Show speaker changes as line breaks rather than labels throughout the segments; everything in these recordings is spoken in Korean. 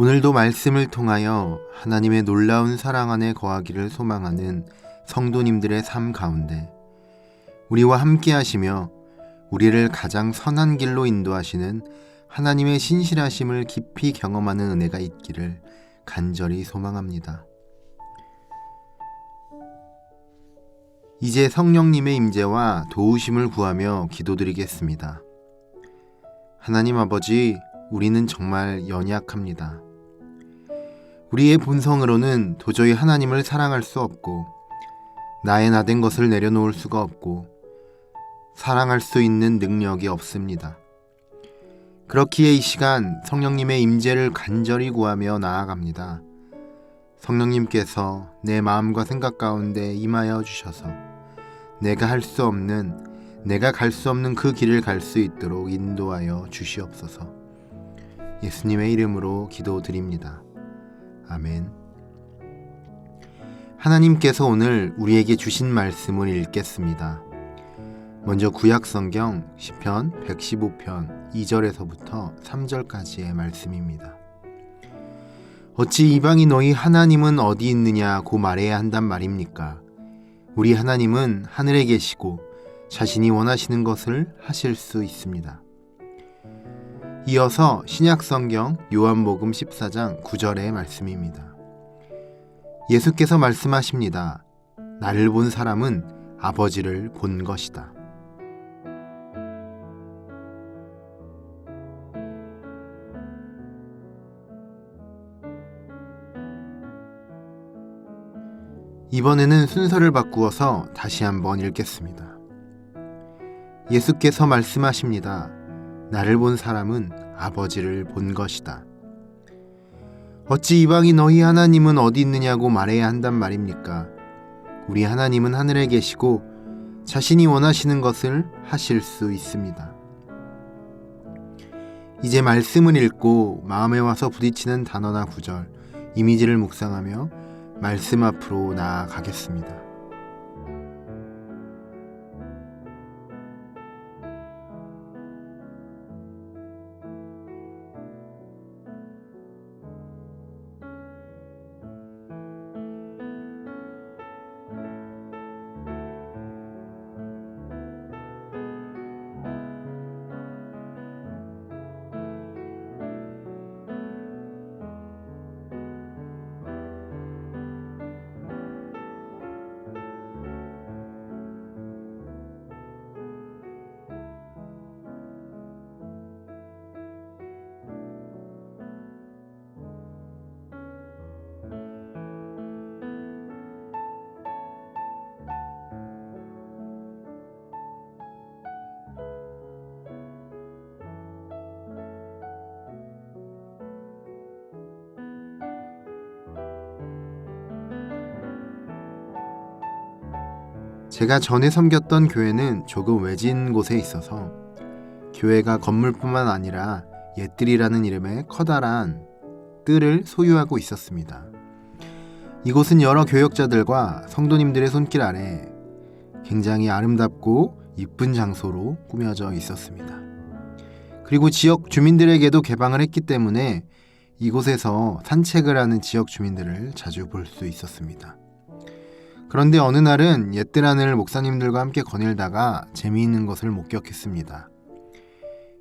오늘도 말씀을 통하여 하나님의 놀라운 사랑 안에 거하기를 소망하는 성도님들의 삶 가운데 우리와 함께 하시며 우리를 가장 선한 길로 인도하시는 하나님의 신실하심을 깊이 경험하는 은혜가 있기를 간절히 소망합니다. 이제 성령님의 임재와 도우심을 구하며 기도드리겠습니다. 하나님 아버지, 우리는 정말 연약합니다. 우리의 본성으로는 도저히 하나님을 사랑할 수 없고 나의 나된 것을 내려놓을 수가 없고 사랑할 수 있는 능력이 없습니다. 그렇기에 이 시간 성령님의 임재를 간절히 구하며 나아갑니다. 성령님께서 내 마음과 생각 가운데 임하여 주셔서 내가 갈 수 없는 그 길을 갈 수 있도록 인도하여 주시옵소서. 예수님의 이름으로 기도드립니다. 아멘. 하나님께서 오늘 우리에게 주신 말씀을 읽겠습니다. 먼저 구약성경 시편 115편 2절에서부터 3절까지의 말씀입니다. 어찌 이방이 너희 하나님은 어디 있느냐고 말해야 한단 말입니까? 우리 하나님은 하늘에 계시고 자신이 원하시는 것을 하실 수 있습니다. 이어서 신약성경 요한복음 14장 9절의 말씀입니다. 예수께서 말씀하십니다. 나를 본 사람은 아버지를 본 것이다. 이번에는 순서를 바꾸어서 다시 한번 읽겠습니다. 예수께서 말씀하십니다. 나를 본 사람은 아버지를 본 것이다. 어찌 이방이 너희 하나님은 어디 있느냐고 말해야 한단 말입니까? 우리 하나님은 하늘에 계시고 자신이 원하시는 것을 하실 수 있습니다. 이제 말씀을 읽고 마음에 와서 부딪히는 단어나 구절, 이미지를 묵상하며 말씀 앞으로 나아가겠습니다. 제가 전에 섬겼던 교회는 조금 외진 곳에 있어서 교회가 건물뿐만 아니라 옛뜰이라는 이름의 커다란 뜰을 소유하고 있었습니다. 이곳은 여러 교역자들과 성도님들의 손길 아래 굉장히 아름답고 이쁜 장소로 꾸며져 있었습니다. 그리고 지역 주민들에게도 개방을 했기 때문에 이곳에서 산책을 하는 지역 주민들을 자주 볼 수 있었습니다. 그런데 어느 날은 옛뜰 안을 목사님들과 함께 거닐다가 재미있는 것을 목격했습니다.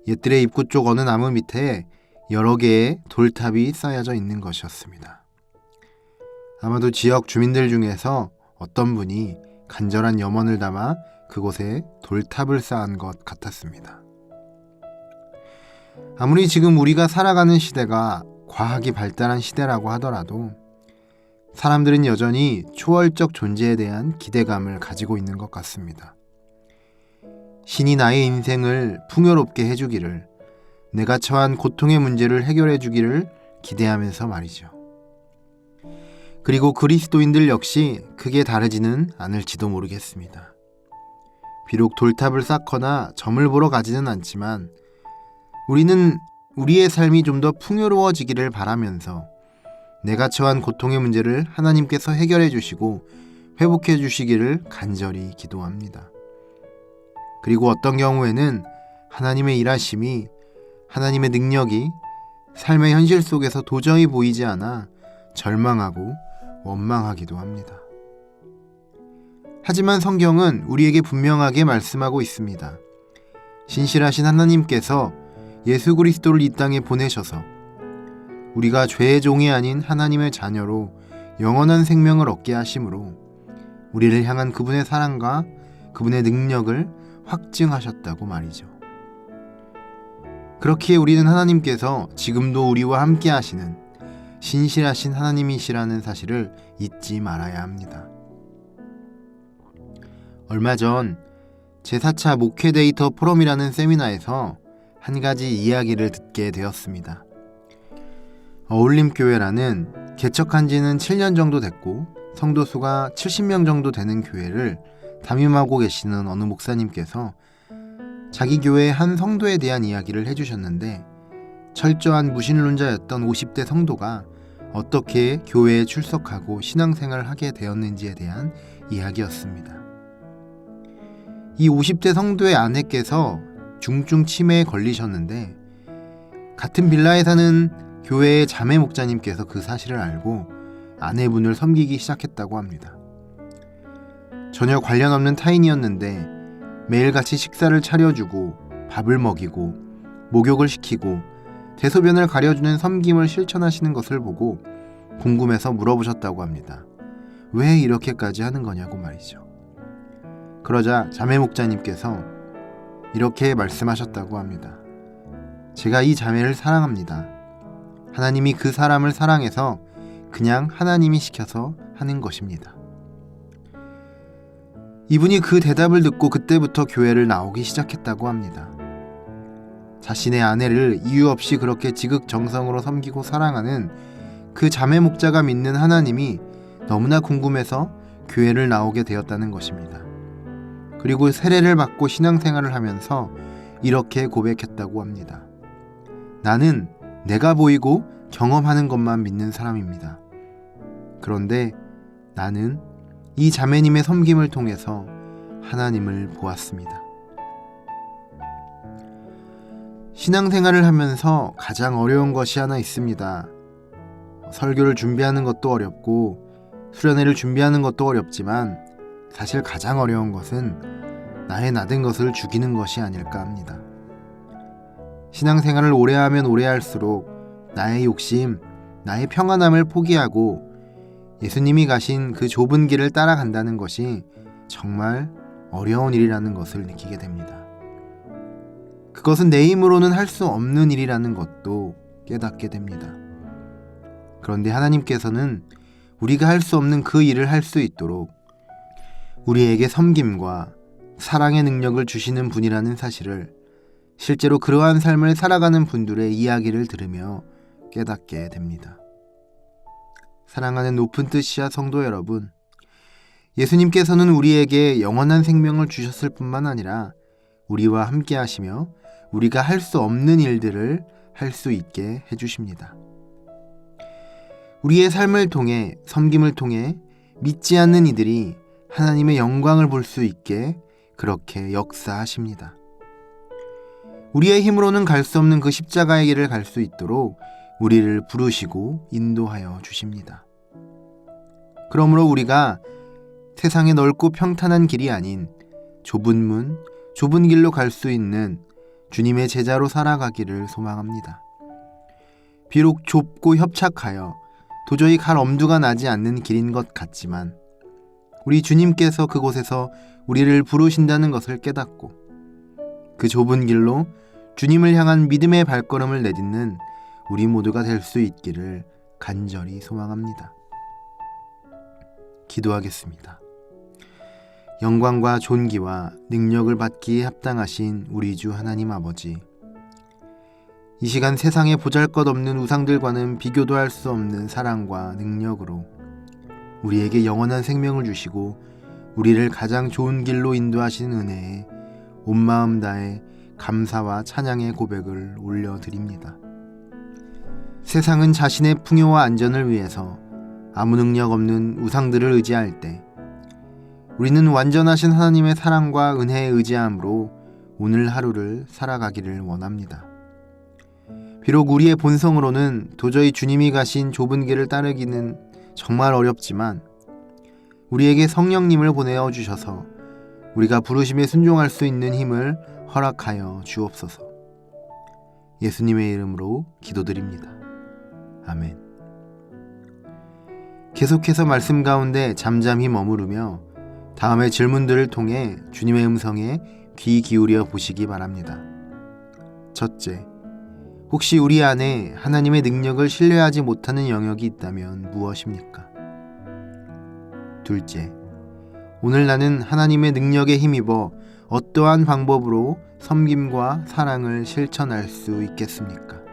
옛뜰의 입구 쪽 어느 나무 밑에 여러 개의 돌탑이 쌓여져 있는 것이었습니다. 아마도 지역 주민들 중에서 어떤 분이 간절한 염원을 담아 그곳에 돌탑을 쌓은 것 같았습니다. 아무리 지금 우리가 살아가는 시대가 과학이 발달한 시대라고 하더라도 사람들은 여전히 초월적 존재에 대한 기대감을 가지고 있는 것 같습니다. 신이 나의 인생을 풍요롭게 해주기를, 내가 처한 고통의 문제를 해결해 주기를 기대하면서 말이죠. 그리고 그리스도인들 역시 크게 다르지는 않을지도 모르겠습니다. 비록 돌탑을 쌓거나 점을 보러 가지는 않지만 우리는 우리의 삶이 좀 더 풍요로워지기를 바라면서 내가 처한 고통의 문제를 하나님께서 해결해 주시고 회복해 주시기를 간절히 기도합니다. 그리고 어떤 경우에는 하나님의 일하심이, 하나님의 능력이 삶의 현실 속에서 도저히 보이지 않아 절망하고 원망하기도 합니다. 하지만 성경은 우리에게 분명하게 말씀하고 있습니다. 신실하신 하나님께서 예수 그리스도를 이 땅에 보내셔서 우리가 죄의 종이 아닌 하나님의 자녀로 영원한 생명을 얻게 하심으로 우리를 향한 그분의 사랑과 그분의 능력을 확증하셨다고 말이죠. 그렇기에 우리는 하나님께서 지금도 우리와 함께 하시는 신실하신 하나님이시라는 사실을 잊지 말아야 합니다. 얼마 전 제4차 목회 데이터 포럼이라는 세미나에서 한 가지 이야기를 듣게 되었습니다. 어울림교회라는 개척한 지는 7년 정도 됐고 성도 수가 70명 정도 되는 교회를 담임하고 계시는 어느 목사님께서 자기 교회의 한 성도에 대한 이야기를 해주셨는데, 철저한 무신론자였던 50대 성도가 어떻게 교회에 출석하고 신앙생활을 하게 되었는지에 대한 이야기였습니다. 이 50대 성도의 아내께서 중증 치매에 걸리셨는데 같은 빌라에 사는 교회의 자매 목자님께서 그 사실을 알고 아내분을 섬기기 시작했다고 합니다. 전혀 관련 없는 타인이었는데 매일같이 식사를 차려주고 밥을 먹이고 목욕을 시키고 대소변을 가려주는 섬김을 실천하시는 것을 보고 궁금해서 물어보셨다고 합니다. 왜 이렇게까지 하는 거냐고 말이죠. 그러자 자매 목자님께서 이렇게 말씀하셨다고 합니다. 제가 이 자매를 사랑합니다. 하나님이 그 사람을 사랑해서 그냥 하나님이 시켜서 하는 것입니다. 이분이 그 대답을 듣고 그때부터 교회를 나오기 시작했다고 합니다. 자신의 아내를 이유 없이 그렇게 지극정성으로 섬기고 사랑하는 그 자매 목자가 믿는 하나님이 너무나 궁금해서 교회를 나오게 되었다는 것입니다. 그리고 세례를 받고 신앙생활을 하면서 이렇게 고백했다고 합니다. 나는 내가 보이고 경험하는 것만 믿는 사람입니다. 그런데 나는 이 자매님의 섬김을 통해서 하나님을 보았습니다. 신앙생활을 하면서 가장 어려운 것이 하나 있습니다. 설교를 준비하는 것도 어렵고 수련회를 준비하는 것도 어렵지만 사실 가장 어려운 것은 나의 나된 것을 죽이는 것이 아닐까 합니다. 신앙생활을 오래 하면 오래 할수록 나의 욕심, 나의 평안함을 포기하고 예수님이 가신 그 좁은 길을 따라간다는 것이 정말 어려운 일이라는 것을 느끼게 됩니다. 그것은 내 힘으로는 할 수 없는 일이라는 것도 깨닫게 됩니다. 그런데 하나님께서는 우리가 할 수 없는 그 일을 할 수 있도록 우리에게 섬김과 사랑의 능력을 주시는 분이라는 사실을 실제로 그러한 삶을 살아가는 분들의 이야기를 들으며 깨닫게 됩니다. 사랑하는 높은 뜻이야 성도 여러분, 예수님께서는 우리에게 영원한 생명을 주셨을 뿐만 아니라 우리와 함께 하시며 우리가 할 수 없는 일들을 할 수 있게 해주십니다. 우리의 삶을 통해, 섬김을 통해 믿지 않는 이들이 하나님의 영광을 볼 수 있게 그렇게 역사하십니다. 우리의 힘으로는 갈 수 없는 그 십자가의 길을 갈 수 있도록 우리를 부르시고 인도하여 주십니다. 그러므로 우리가 세상의 넓고 평탄한 길이 아닌 좁은 문, 좁은 길로 갈 수 있는 주님의 제자로 살아가기를 소망합니다. 비록 좁고 협착하여 도저히 갈 엄두가 나지 않는 길인 것 같지만 우리 주님께서 그곳에서 우리를 부르신다는 것을 깨닫고 그 좁은 길로 주님을 향한 믿음의 발걸음을 내딛는 우리 모두가 될 수 있기를 간절히 소망합니다. 기도하겠습니다. 영광과 존귀와 능력을 받기에 합당하신 우리 주 하나님 아버지, 이 시간 세상에 보잘것없는 우상들과는 비교도 할 수 없는 사랑과 능력으로 우리에게 영원한 생명을 주시고 우리를 가장 좋은 길로 인도하신 은혜에 온 마음 다해 감사와 찬양의 고백을 올려드립니다. 세상은 자신의 풍요와 안전을 위해서 아무 능력 없는 우상들을 의지할 때 우리는 완전하신 하나님의 사랑과 은혜에 의지함으로 오늘 하루를 살아가기를 원합니다. 비록 우리의 본성으로는 도저히 주님이 가신 좁은 길을 따르기는 정말 어렵지만 우리에게 성령님을 보내어 주셔서 우리가 부르심에 순종할 수 있는 힘을 허락하여 주옵소서. 예수님의 이름으로 기도드립니다. 아멘. 계속해서 말씀 가운데 잠잠히 머무르며 다음의 질문들을 통해 주님의 음성에 귀 기울여 보시기 바랍니다. 첫째, 혹시 우리 안에 하나님의 능력을 신뢰하지 못하는 영역이 있다면 무엇입니까? 둘째, 오늘 나는 하나님의 능력에 힘입어 어떠한 방법으로 섬김과 사랑을 실천할 수 있겠습니까?